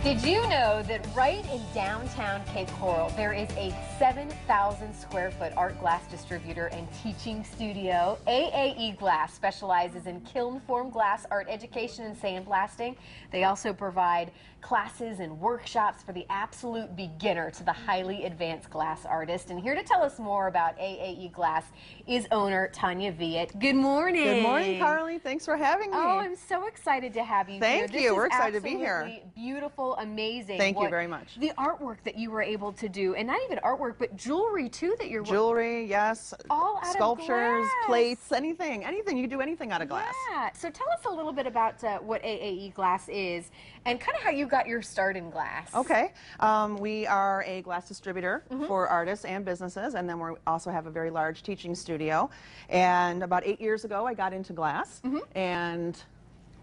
Did you know that right in downtown Cape Coral, there is a 7,000 square foot art glass distributor and teaching studio? AAE Glass specializes in kiln form glass art education and sandblasting. They also provide classes and workshops for the absolute beginner to the highly advanced glass artist. And here to tell us more about AAE Glass is owner Tanya Viet. Good morning. Good morning, Carly. Thanks for having me. Oh, I'm so excited to have you here. Thank you. We're excited to be here. Absolutely beautiful, amazing. Thank you very much. The artwork that you were able to do, and not even artwork, but jewelry too that you're Jewelry, yes. All out sculptures, of glass. plates, anything. You can do anything out of glass. Yeah. So tell us a little bit about what AAE Glass is and kind of how you got your start in glass. Okay. We are a glass distributor for artists and businesses, and then we also have a very large teaching studio. And about 8 years ago, I got into glass and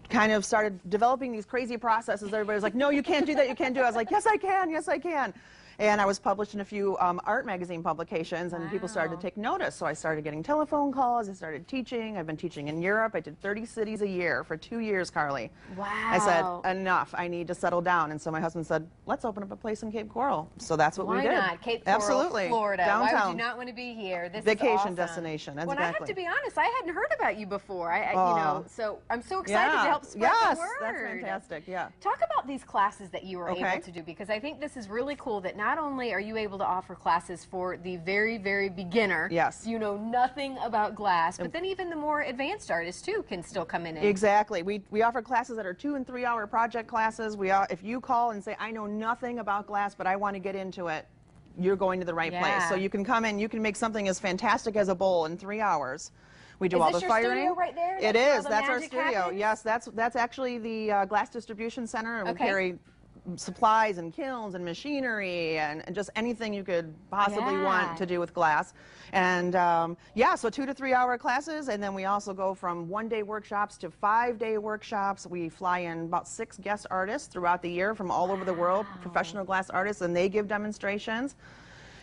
kind of started developing these crazy processes. Everybody was like, no, you can't do that, you can't do it. I was like, yes, I can, yes, I can. And I was published in a few art magazine publications, and people started to take notice. So I started getting telephone calls, I started teaching. I've been teaching in Europe. I did 30 cities a year for 2 years, Carly. Wow. I said, enough, I need to settle down. And so my husband said, let's open up a place in Cape Coral. So that's what we did. Why not? Cape Coral, absolutely. Florida. Downtown. Why would you not want to be here? This vacation is awesome. destination. That's well, exactly. I have to be honest, I hadn't heard about you before. You know, so I'm so excited to help spread the word. That's fantastic. Yeah. Talk about these classes that you were able to do, because I think this is really cool that not only are you able to offer classes for the very, very beginner, you know nothing about glass, but then even the more advanced artists too can still come in. Exactly. We offer classes that are 2- and 3-hour project classes. If you call and say, I know nothing about glass, but I want to get into it, you're going to the right place. So you can come in, you can make something as fantastic as a bowl in 3 hours. We do all the firing. Studio right there? It is. That's our studio. Yes, that's actually the glass distribution center, and we carry supplies and kilns and machinery and just anything you could possibly want to do with glass. And yeah, so 2- to 3-hour classes, and then we also go from 1-day workshops to 5-day workshops. We fly in about 6 guest artists throughout the year from all over the world, professional glass artists, and they give demonstrations.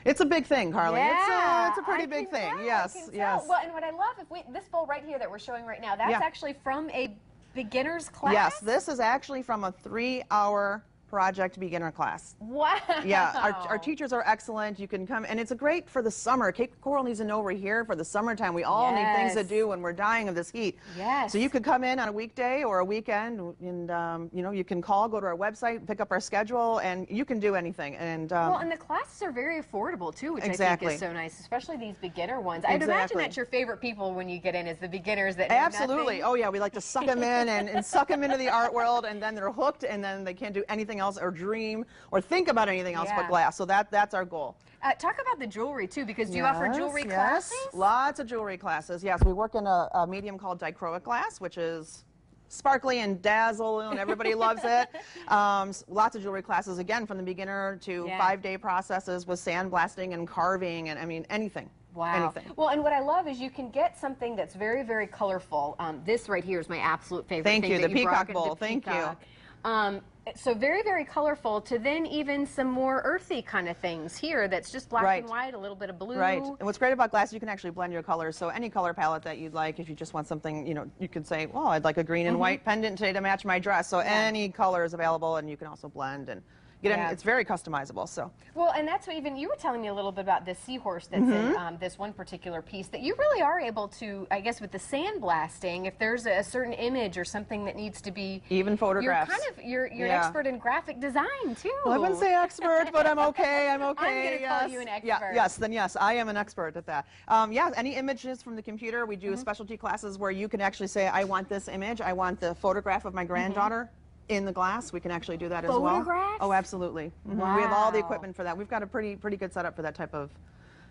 It's a big thing, Carly. Yeah, it's a pretty big thing. Yes, yes. Well, and what I love, this bowl right here that we're showing right now, that's actually from a beginner's class? Yes, this is actually from a 3-hour project beginner class. Wow. Yeah, our teachers are excellent. You can come, and it's great for the summer. Cape Coral needs to know we're here for the summertime. We all need things to do when we're dying of this heat. Yes. So you could come in on a weekday or a weekend, and you know, you can call, go to our website, pick up our schedule, and you can do anything. And well, and the classes are very affordable too, which I think is so nice, especially these beginner ones. I'd imagine that's your favorite people when you get in, is the beginners that know nothing. Oh yeah, we like to suck them in and suck them into the art world, and then they're hooked, and then they can't do anything else or dream or think about anything else but glass. So that's our goal. Talk about the jewelry too, because do you offer jewelry classes? Lots of jewelry classes. Yes, we work in a medium called dichroic glass, which is sparkly and dazzle, and everybody loves it. Lots of jewelry classes, again, from the beginner to 5-day processes with sandblasting and carving, and I mean anything. Wow. Anything. Well, and what I love is you can get something that's very, very colorful. This right here is my absolute favorite. Thank you, the peacock bowl. Thank you. So very, very colorful, to then even some more earthy kind of things here that's just black and white, a little bit of blue. Right. And what's great about glass, you can actually blend your colors. So any color palette that you'd like, if you just want something, you know, you could say, well, I'd like a green and white pendant today to match my dress. So any color is available, and you can also blend and it's very customizable. So well, and that's what even you were telling me a little bit about this seahorse that's in this one particular piece, that you really are able to, I guess, with the sandblasting, if there's a certain image or something that needs to be even photographs. You're an expert in graphic design too. Well, I wouldn't say expert, but I'm okay. I'm okay. I'm going to call you an expert. Yes, I am an expert at that. Yeah, any images from the computer. We do specialty classes where you can actually say, I want this image. I want the photograph of my granddaughter. In the glass, we can actually do that as well. Photographs? Oh, absolutely. Wow. We have all the equipment for that. We've got a pretty good setup for that type of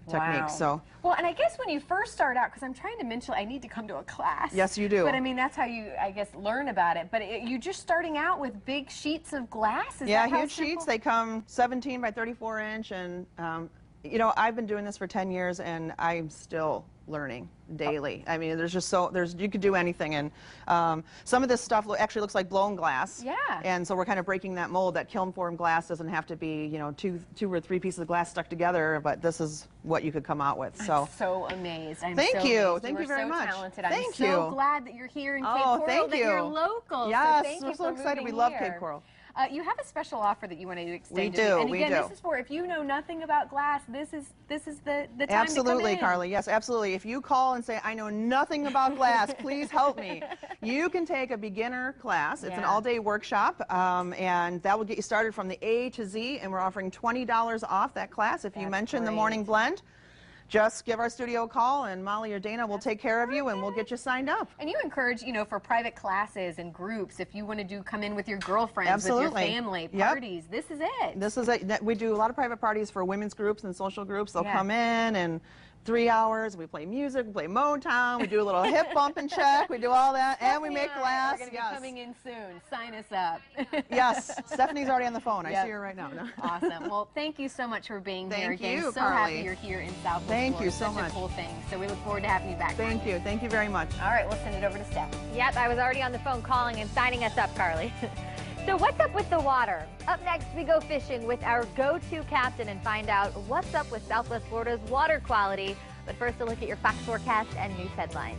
technique. So well, and I guess when you first start out, because I'm trying to mention I need to come to a class. Yes, you do. But I mean, that's how you, I guess, learn about it. But you're just starting out with big sheets of glass. Is that huge sheets. They come 17 by 34 inch, and you know, I've been doing this for 10 years, and I'm still learning daily. I mean, there's just you could do anything, and some of this stuff actually looks like blown glass. Yeah. And so we're kind of breaking that mold. That kiln form glass doesn't have to be, you know, two or three pieces of glass stuck together, but this is what you could come out with. So I'm so amazed. Thank you. Thank you very much. Talented. Thank I'm you. so glad that you're here in Cape Coral, that you're local. Yes, so thank we're you so for excited. moving We love here. Cape Coral. You have a special offer that you want to extend. We to do, me. And we again, do. this is for if you know nothing about glass. This is the time to come Absolutely, in. Carly. Yes, absolutely. If you call and say, I know nothing about glass, please help me. You can take a beginner class. It's an all-day workshop, and that will get you started from the A to Z, and we're offering $20 off that class if you mention the Morning Blend. Just give our studio a call, and Molly or Dana will take care of you, and we'll get you signed up. And you encourage, you know, for private classes and groups, if you want to come in with your girlfriends, with your family, parties, this is it. This is it. We do a lot of private parties for women's groups and social groups. They'll come in and 3 hours, we play music, we play Motown, we do a little hip bump and check, we do all that, and we make glass. We're going to be coming in soon. Sign us up. Yes, Stephanie's already on the phone. I see her right now. Awesome. Well, thank you so much for being here again. Thank you, so Carly. happy you're here in Southwest Thank Florida. you so much. Such a cool thing. So we look forward to having you back. Thank you. Thank you very much. All right, we'll send it over to Steph. Yep, I was already on the phone calling and signing us up, Carly. So what's up with the water? Up next, we go fishing with our go-to captain and find out what's up with Southwest Florida's water quality. But first, a look at your Fox forecast and news headlines.